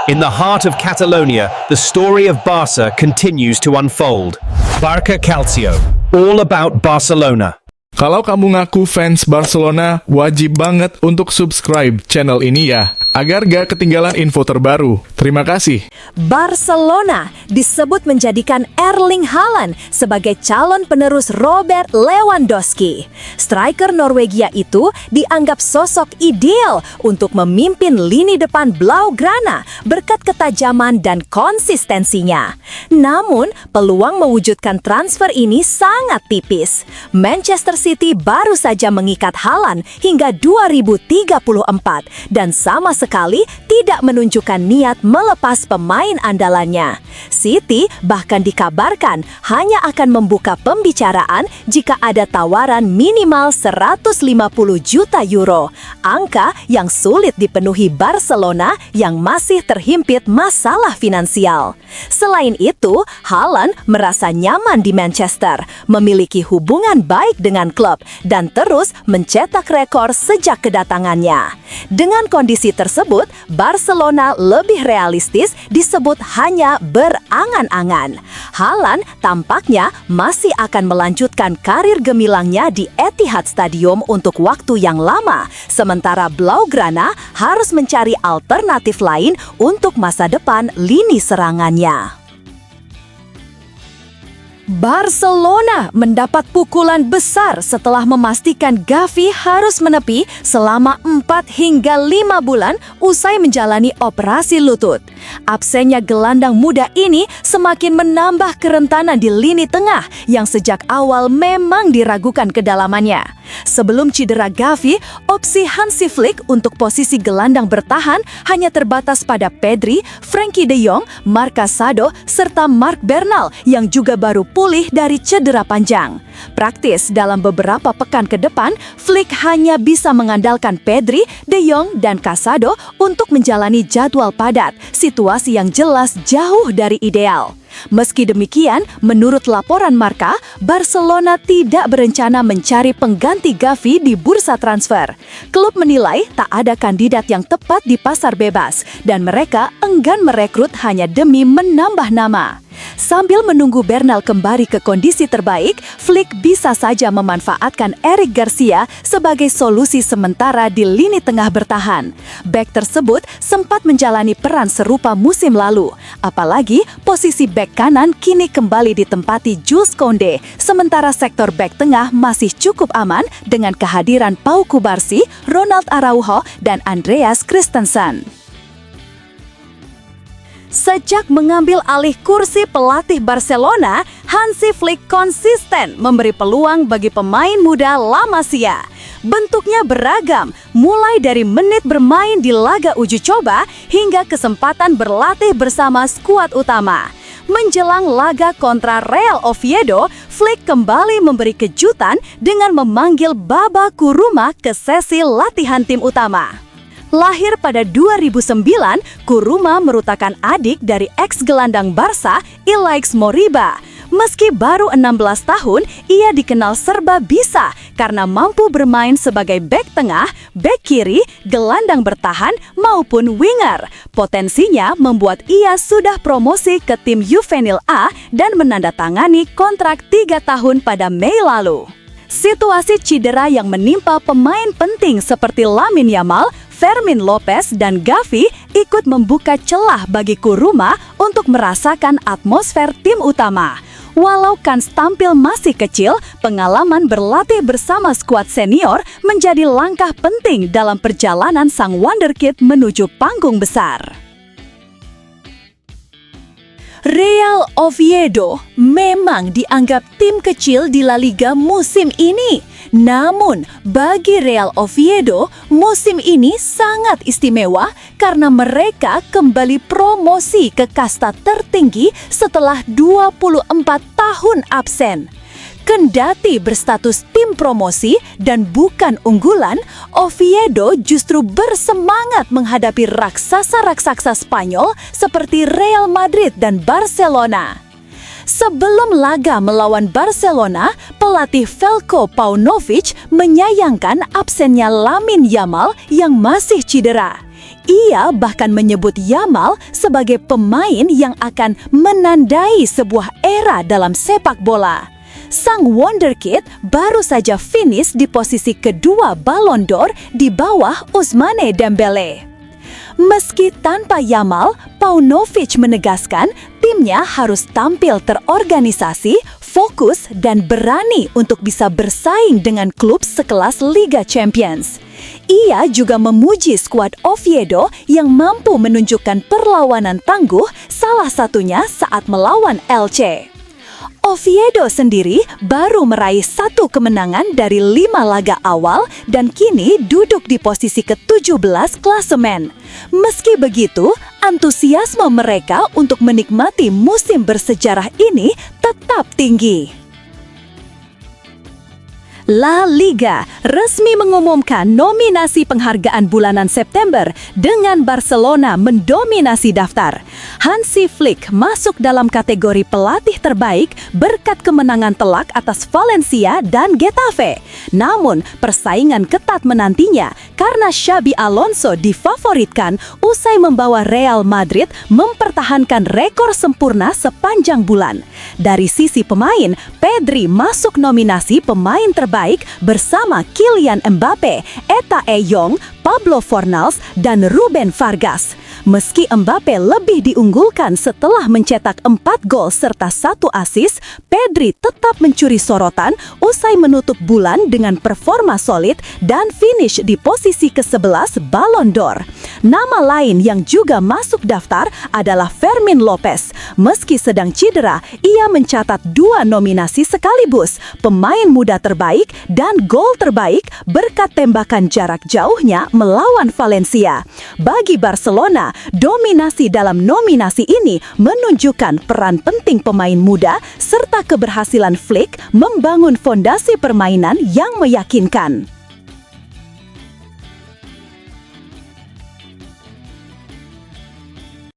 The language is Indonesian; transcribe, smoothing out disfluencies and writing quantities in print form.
In the heart of Catalonia, the story of Barca continues to unfold. Barca Calcio, all about Barcelona. Kalau kamu ngaku fans Barcelona, wajib banget untuk subscribe channel ini ya, agar gak ketinggalan info terbaru. Terima kasih. Barcelona disebut menjadikan Erling Haaland sebagai calon penerus Robert Lewandowski. Striker Norwegia itu dianggap sosok ideal untuk memimpin lini depan Blaugrana berkat ketajaman dan konsistensinya. Namun, peluang mewujudkan transfer ini sangat tipis. Manchester City baru saja mengikat Haaland hingga 2034 dan sama sekali tidak menunjukkan niat melepas pemain andalannya. City bahkan dikabarkan hanya akan membuka pembicaraan jika ada tawaran minimal 150 juta euro, angka yang sulit dipenuhi Barcelona yang masih terhimpit masalah finansial. Selain itu, Haaland merasa nyaman di Manchester, memiliki hubungan baik dengan klub, dan terus mencetak rekor sejak kedatangannya. Dengan kondisi tersebut, Barcelona lebih realistis disebut hanya berangan-angan. Haaland tampaknya masih akan melanjutkan karir gemilangnya di Etihad Stadium untuk waktu yang lama, sementara Blaugrana harus mencari alternatif lain untuk masa depan lini serangannya. Barcelona mendapat pukulan besar setelah memastikan Gavi harus menepi selama 4 hingga 5 bulan usai menjalani operasi lutut. Absennya gelandang muda ini semakin menambah kerentanan di lini tengah yang sejak awal memang diragukan kedalamannya. Sebelum cedera Gavi, opsi Hansi Flick untuk posisi gelandang bertahan hanya terbatas pada Pedri, Frenkie de Jong, Marc Casado, serta Marc Bernal yang juga baru pulih dari cedera panjang. Praktis dalam beberapa pekan ke depan, Flick hanya bisa mengandalkan Pedri, de Jong, dan Casado untuk menjalani jadwal padat, situasi yang jelas jauh dari ideal. Meski demikian, menurut laporan Marca, Barcelona tidak berencana mencari pengganti Gavi di bursa transfer. Klub menilai tak ada kandidat yang tepat di pasar bebas, dan mereka enggan merekrut hanya demi menambah nama. Sambil menunggu Bernal kembali ke kondisi terbaik, Flick bisa saja memanfaatkan Eric Garcia sebagai solusi sementara di lini tengah bertahan. Bek tersebut sempat menjalani peran serupa musim lalu. Apalagi posisi bek kanan kini kembali ditempati Jules Koundé, sementara sektor bek tengah masih cukup aman dengan kehadiran Pau Cubarsí, Ronald Araujo, dan Andreas Christensen. Sejak mengambil alih kursi pelatih Barcelona, Hansi Flick konsisten memberi peluang bagi pemain muda La Masia. Bentuknya beragam, mulai dari menit bermain di laga uji coba hingga kesempatan berlatih bersama skuad utama. Menjelang laga kontra Real Oviedo, Flick kembali memberi kejutan dengan memanggil Baba Kuruma ke sesi latihan tim utama. Lahir pada 2009, Kuruma merupakan adik dari ex-gelandang Barca, Ilaix Moriba. Meski baru 16 tahun, ia dikenal serba bisa karena mampu bermain sebagai bek tengah, bek kiri, gelandang bertahan, maupun winger. Potensinya membuat ia sudah promosi ke tim Juvenil A dan menandatangani kontrak 3 tahun pada Mei lalu. Situasi cedera yang menimpa pemain penting seperti Lamine Yamal, Fermin Lopez, dan Gavi ikut membuka celah bagi Kuruma untuk merasakan atmosfer tim utama. Walau kans tampil masih kecil, pengalaman berlatih bersama skuad senior menjadi langkah penting dalam perjalanan sang wonderkid menuju panggung besar. Real Oviedo memang dianggap tim kecil di La Liga musim ini. Namun, bagi Real Oviedo, musim ini sangat istimewa karena mereka kembali promosi ke kasta tertinggi setelah 24 tahun absen. Kendati berstatus tim promosi dan bukan unggulan, Oviedo justru bersemangat menghadapi raksasa-raksasa Spanyol seperti Real Madrid dan Barcelona. Sebelum laga melawan Barcelona, pelatih Veljko Paunovic menyayangkan absennya Lamine Yamal yang masih cedera. Ia bahkan menyebut Yamal sebagai pemain yang akan menandai sebuah era dalam sepak bola. Sang wonderkid baru saja finish di posisi kedua Ballon d'Or di bawah Ousmane Dembele. Meski tanpa Yamal, Paunovic menegaskan timnya harus tampil terorganisasi, fokus, dan berani untuk bisa bersaing dengan klub sekelas Liga Champions. Ia juga memuji skuad Oviedo yang mampu menunjukkan perlawanan tangguh, salah satunya saat melawan Elche. Oviedo sendiri baru meraih 1 kemenangan dari 5 laga awal dan kini duduk di posisi ke-17 klasemen. Meski begitu, antusiasme mereka untuk menikmati musim bersejarah ini tetap tinggi. La Liga resmi mengumumkan nominasi penghargaan bulanan September dengan Barcelona mendominasi daftar. Hansi Flick masuk dalam kategori pelatih terbaik berkat kemenangan telak atas Valencia dan Getafe. Namun, persaingan ketat menantinya karena Xabi Alonso difavoritkan usai membawa Real Madrid mempertahankan rekor sempurna sepanjang bulan. Dari sisi pemain, Pedri masuk nominasi pemain terbaik bersama Kylian Mbappe, Eta Eyong, Pablo Fornals, dan Ruben Vargas. Meski Mbappe lebih diunggulkan setelah mencetak 4 gol serta 1 assist, Pedri tetap mencuri sorotan usai menutup bulan dengan performa solid dan finish di posisi ke-11 Ballon d'Or. Nama lain yang juga masuk daftar adalah Fermin Lopez. Meski sedang cedera, ia mencatat 2 nominasi sekaligus, pemain muda terbaik dan gol terbaik berkat tembakan jarak jauhnya melawan Valencia. Bagi Barcelona, dominasi dalam nominasi ini menunjukkan peran penting pemain muda serta keberhasilan Flick membangun fondasi permainan yang meyakinkan.